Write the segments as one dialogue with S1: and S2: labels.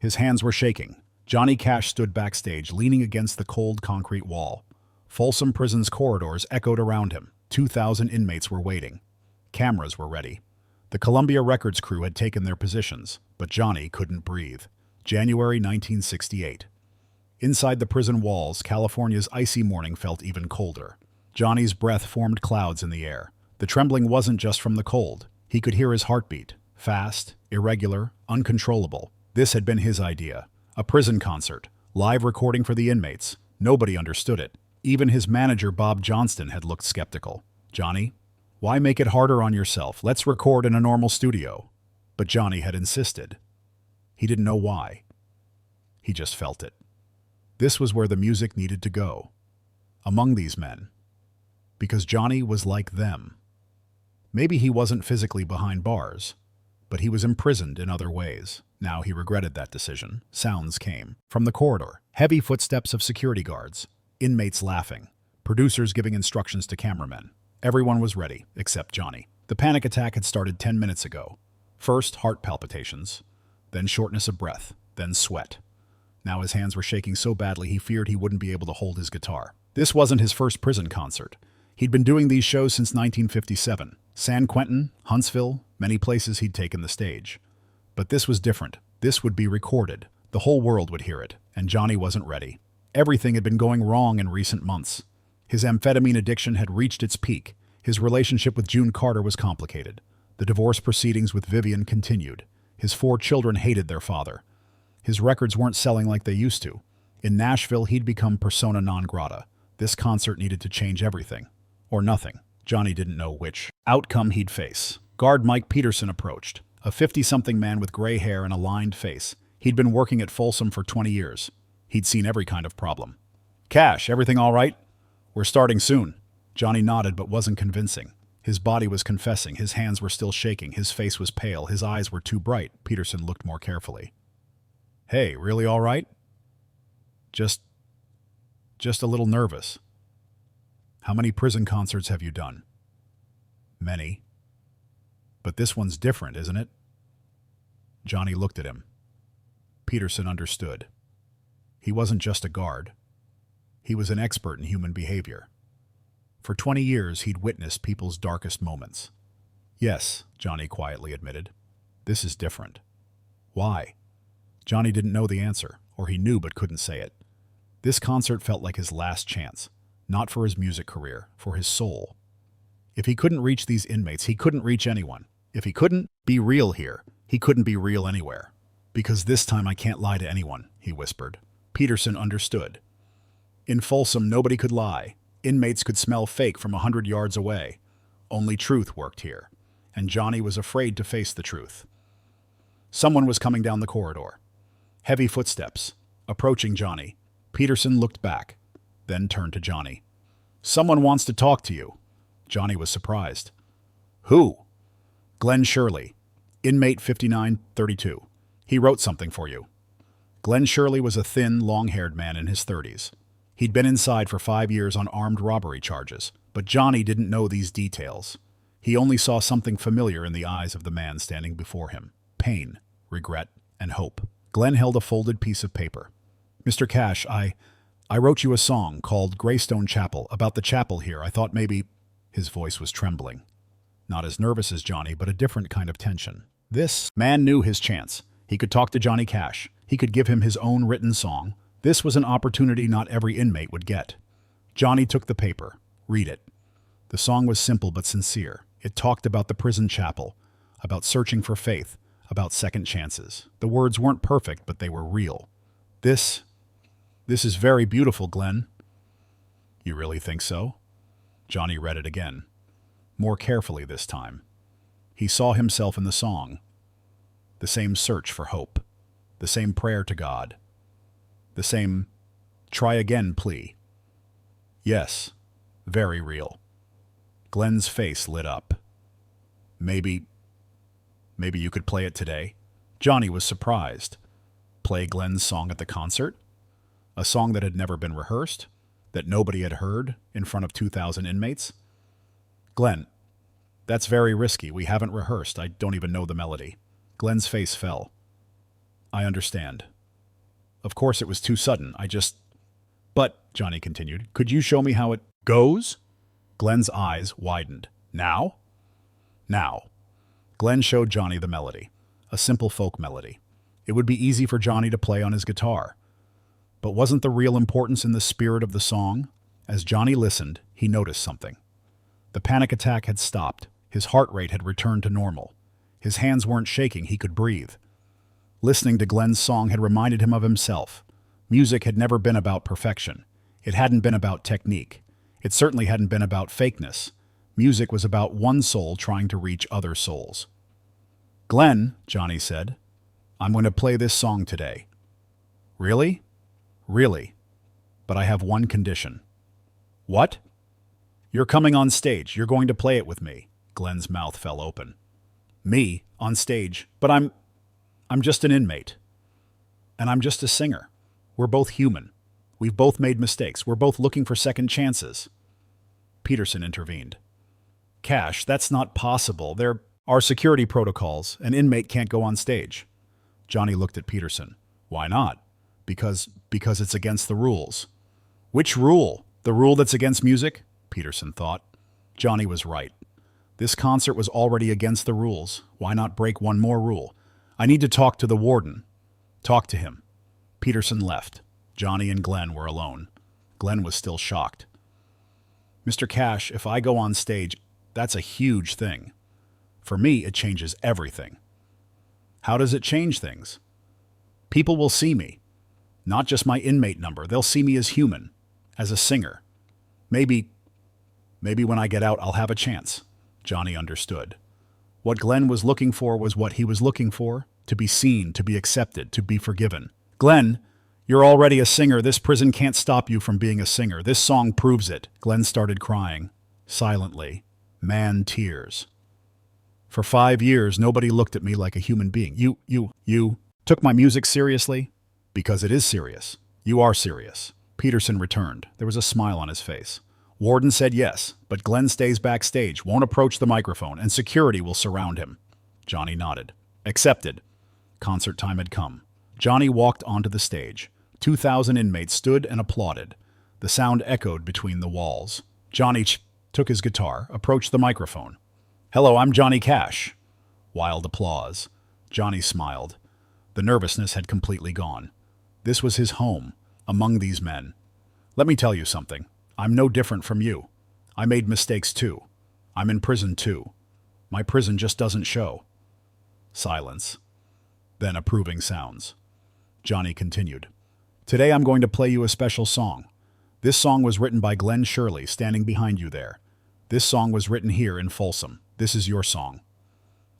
S1: His hands were shaking. Johnny Cash stood backstage, leaning against the cold concrete wall. Folsom Prison's corridors echoed around him. 2,000 inmates were waiting. Cameras were ready. The Columbia Records crew had taken their positions, but Johnny couldn't breathe. January 1968. Inside the prison walls, California's icy morning felt even colder. Johnny's breath formed clouds in the air. The trembling wasn't just from the cold. He could hear his heartbeat. Fast, irregular, uncontrollable. This had been his idea. A prison concert. Live recording for the inmates. Nobody understood it. Even his manager, Bob Johnston, had looked skeptical. Johnny, why make it harder on yourself? Let's record in a normal studio. But Johnny had insisted. He didn't know why. He just felt it. This was where the music needed to go. Among these men. Because Johnny was like them. Maybe he wasn't physically behind bars, but he was imprisoned in other ways. Now he regretted that decision. Sounds came from the corridor. Heavy footsteps of security guards. Inmates laughing. Producers giving instructions to cameramen. Everyone was ready, except Johnny. The panic attack had started 10 minutes ago. First, heart palpitations. Then shortness of breath. Then sweat. Now his hands were shaking so badly he feared he wouldn't be able to hold his guitar. This wasn't his first prison concert. He'd been doing these shows since 1957. San Quentin, Huntsville, many places he'd taken the stage. But this was different. This would be recorded. The whole world would hear it, and Johnny wasn't ready. Everything had been going wrong in recent months. His amphetamine addiction had reached its peak. His relationship with June Carter was complicated. The divorce proceedings with Vivian continued. His 4 children hated their father. His records weren't selling like they used to. In Nashville, he'd become persona non grata. This concert needed to change everything. Or nothing. Johnny didn't know which outcome he'd face. Guard Mike Peterson approached. A 50-something man with gray hair and a lined face. He'd been working at Folsom for 20 years. He'd seen every kind of problem. Cash, everything all right? We're starting soon. Johnny nodded but wasn't convincing. His body was confessing. His hands were still shaking. His face was pale. His eyes were too bright. Peterson looked more carefully. Hey, really all right? Just a little nervous. How many prison concerts have you done? Many. But this one's different, isn't it? Johnny looked at him. Peterson understood. He wasn't just a guard. He was an expert in human behavior. For 20 years, he'd witnessed people's darkest moments. Yes, Johnny quietly admitted. This is different. Why? Johnny didn't know the answer, or he knew but couldn't say it. This concert felt like his last chance. Not for his music career, for his soul. If he couldn't reach these inmates, he couldn't reach anyone. If he couldn't be real here, he couldn't be real anywhere. Because this time I can't lie to anyone, he whispered. Peterson understood. In Folsom, nobody could lie. Inmates could smell fake from 100 yards away. Only truth worked here. And Johnny was afraid to face the truth. Someone was coming down the corridor. Heavy footsteps. Approaching Johnny. Peterson looked back. Then turned to Johnny. Someone wants to talk to you. Johnny was surprised. Who? Glen Sherley, inmate 5932. He wrote something for you. Glen Sherley was a thin, long-haired man in his 30s. He'd been inside for 5 years on armed robbery charges, but Johnny didn't know these details. He only saw something familiar in the eyes of the man standing before him. Pain, regret, and hope. Glen held a folded piece of paper. Mr. Cash, I wrote you a song called Greystone Chapel, about the chapel here. I thought maybe... His voice was trembling. Not as nervous as Johnny, but a different kind of tension. This man knew his chance. He could talk to Johnny Cash. He could give him his own written song. This was an opportunity not every inmate would get. Johnny took the paper. Read it. The song was simple but sincere. It talked about the prison chapel, about searching for faith, about second chances. The words weren't perfect, but they were real. This is very beautiful, Glen. You really think so? Johnny read it again, more carefully this time. He saw himself in the song. The same search for hope. The same prayer to God. The same try again plea. Yes, very real. Glen's face lit up. Maybe you could play it today? Johnny was surprised. Play Glen's song at the concert? A song that had never been rehearsed? That nobody had heard in front of 2,000 inmates? Glen, that's very risky. We haven't rehearsed. I don't even know the melody. Glen's face fell. I understand. Of course it was too sudden. But, Johnny continued, could you show me how it goes? Glen's eyes widened. Now? Now. Glen showed Johnny the melody, a simple folk melody. It would be easy for Johnny to play on his guitar. But wasn't the real importance in the spirit of the song? As Johnny listened, he noticed something. The panic attack had stopped. His heart rate had returned to normal. His hands weren't shaking, he could breathe. Listening to Glen's song had reminded him of himself. Music had never been about perfection. It hadn't been about technique. It certainly hadn't been about fakeness. Music was about one soul trying to reach other souls. Glen, Johnny said, I'm going to play this song today. Really? Really. But I have one condition. What? You're coming on stage. You're going to play it with me. Glen's mouth fell open. Me? On stage? But I'm just an inmate. And I'm just a singer. We're both human. We've both made mistakes. We're both looking for second chances. Peterson intervened. Cash, that's not possible. There are security protocols. An inmate can't go on stage. Johnny looked at Peterson. Why not? Because it's against the rules. Which rule? The rule that's against music? Peterson thought. Johnny was right. This concert was already against the rules. Why not break one more rule? I need to talk to the warden. Talk to him. Peterson left. Johnny and Glen were alone. Glen was still shocked. Mr. Cash, if I go on stage, that's a huge thing. For me, it changes everything. How does it change things? People will see me. Not just my inmate number. They'll see me as human, as a singer. Maybe when I get out, I'll have a chance. Johnny understood. What Glen was looking for was what he was looking for, to be seen, to be accepted, to be forgiven. Glen, you're already a singer. This prison can't stop you from being a singer. This song proves it. Glen started crying, silently. Man tears. For 5 years, nobody looked at me like a human being. You took my music seriously? Because it is serious. You are serious. Peterson returned. There was a smile on his face. Warden said yes, but Glen stays backstage, won't approach the microphone, and security will surround him. Johnny nodded. Accepted. Concert time had come. Johnny walked onto the stage. 2,000 inmates stood and applauded. The sound echoed between the walls. Johnny took his guitar, approached the microphone. Hello, I'm Johnny Cash. Wild applause. Johnny smiled. The nervousness had completely gone. This was his home, among these men. Let me tell you something. I'm no different from you. I made mistakes too. I'm in prison too. My prison just doesn't show. Silence. Then approving sounds. Johnny continued. Today I'm going to play you a special song. This song was written by Glen Sherley, standing behind you there. This song was written here in Folsom. This is your song.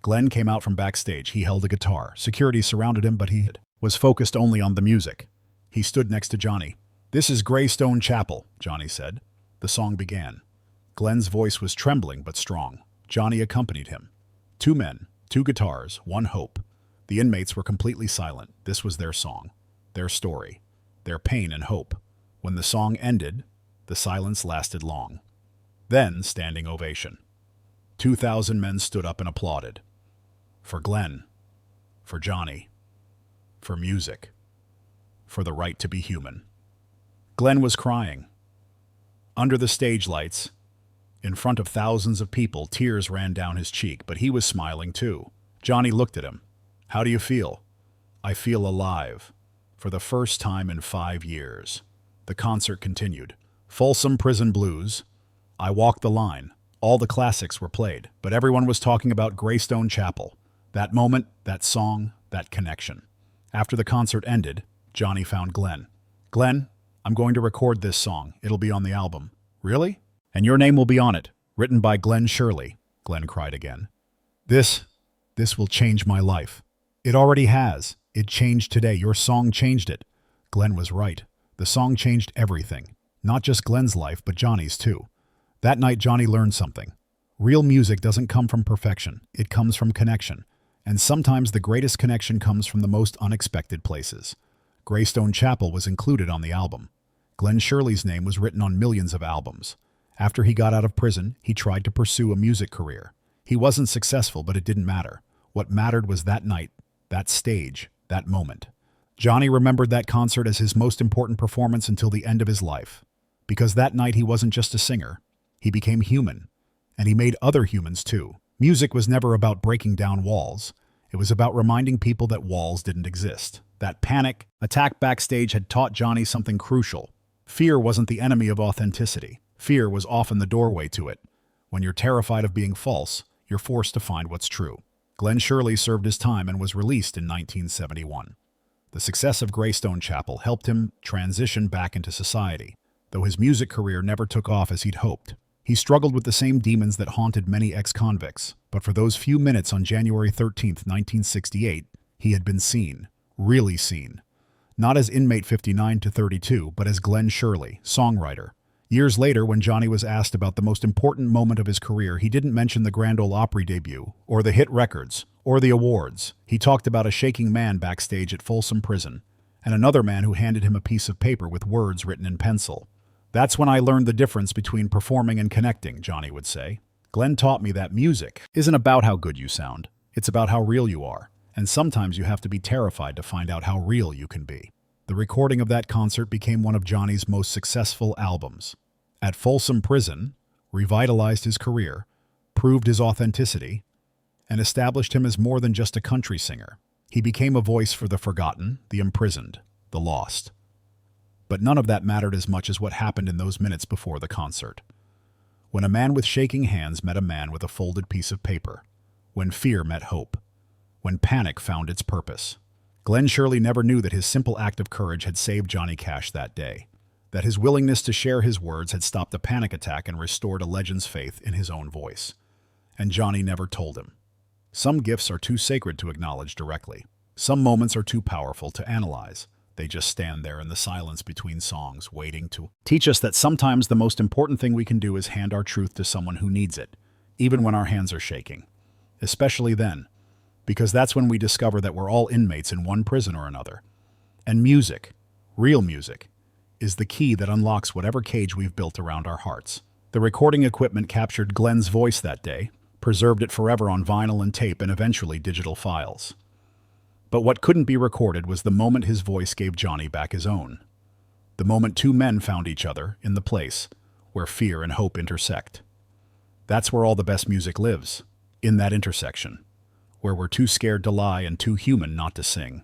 S1: Glen came out from backstage. He held a guitar. Security surrounded him, but he was focused only on the music. He stood next to Johnny. This is Greystone Chapel, Johnny said. The song began. Glen's voice was trembling but strong. Johnny accompanied him. 2 men, 2 guitars, 1 hope. The inmates were completely silent. This was their song, their story, their pain and hope. When the song ended, the silence lasted long. Then, standing ovation. 2,000 men stood up and applauded. For Glen, for Johnny, for music, for the right to be human. Glen was crying. Under the stage lights, in front of thousands of people, tears ran down his cheek, but he was smiling too. Johnny looked at him. How do you feel? I feel alive. For the first time in 5 years. The concert continued. Folsom Prison Blues. I Walked the Line. All the classics were played, but everyone was talking about Greystone Chapel. That moment, that song, that connection. After the concert ended, Johnny found Glen. Glen, I'm going to record this song. It'll be on the album. Really? And your name will be on it. Written by Glen Sherley. Glen cried again. This will change my life. It already has. It changed today. Your song changed it. Glen was right. The song changed everything. Not just Glen's life, but Johnny's too. That night, Johnny learned something. Real music doesn't come from perfection. It comes from connection. And sometimes the greatest connection comes from the most unexpected places. Greystone Chapel was included on the album. Glen Sherley's name was written on millions of albums. After he got out of prison, he tried to pursue a music career. He wasn't successful, but it didn't matter. What mattered was that night, that stage, that moment. Johnny remembered that concert as his most important performance until the end of his life. Because that night he wasn't just a singer. He became human. And he made other humans too. Music was never about breaking down walls. It was about reminding people that walls didn't exist. That panic attack backstage had taught Johnny something crucial. Fear wasn't the enemy of authenticity. Fear was often the doorway to it. When you're terrified of being false, you're forced to find what's true. Glen Sherley served his time and was released in 1971. The success of Greystone Chapel helped him transition back into society, though his music career never took off as he'd hoped. He struggled with the same demons that haunted many ex-convicts, but for those few minutes on January 13, 1968, he had been seen, really seen. Not as inmate 59 to 32, but as Glen Sherley, songwriter. Years later, when Johnny was asked about the most important moment of his career, he didn't mention the Grand Ole Opry debut, or the hit records, or the awards. He talked about a shaking man backstage at Folsom Prison, and another man who handed him a piece of paper with words written in pencil. "That's when I learned the difference between performing and connecting," Johnny would say. "Glen taught me that music isn't about how good you sound. It's about how real you are. And sometimes you have to be terrified to find out how real you can be." The recording of that concert became one of Johnny's most successful albums. At Folsom Prison, revitalized his career, proved his authenticity, and established him as more than just a country singer. He became a voice for the forgotten, the imprisoned, the lost. But none of that mattered as much as what happened in those minutes before the concert. When a man with shaking hands met a man with a folded piece of paper. When fear met hope. When panic found its purpose. Glen Sherley never knew that his simple act of courage had saved Johnny Cash that day. That his willingness to share his words had stopped a panic attack and restored a legend's faith in his own voice. And Johnny never told him. Some gifts are too sacred to acknowledge directly. Some moments are too powerful to analyze. They just stand there in the silence between songs, waiting to teach us that sometimes the most important thing we can do is hand our truth to someone who needs it, even when our hands are shaking. Especially then, because that's when we discover that we're all inmates in one prison or another. And music, real music, is the key that unlocks whatever cage we've built around our hearts. The recording equipment captured Glen's voice that day, preserved it forever on vinyl and tape and eventually digital files. But what couldn't be recorded was the moment his voice gave Johnny back his own. The moment two men found each other in the place where fear and hope intersect. That's where all the best music lives, in that intersection, where we're too scared to lie and too human not to sing.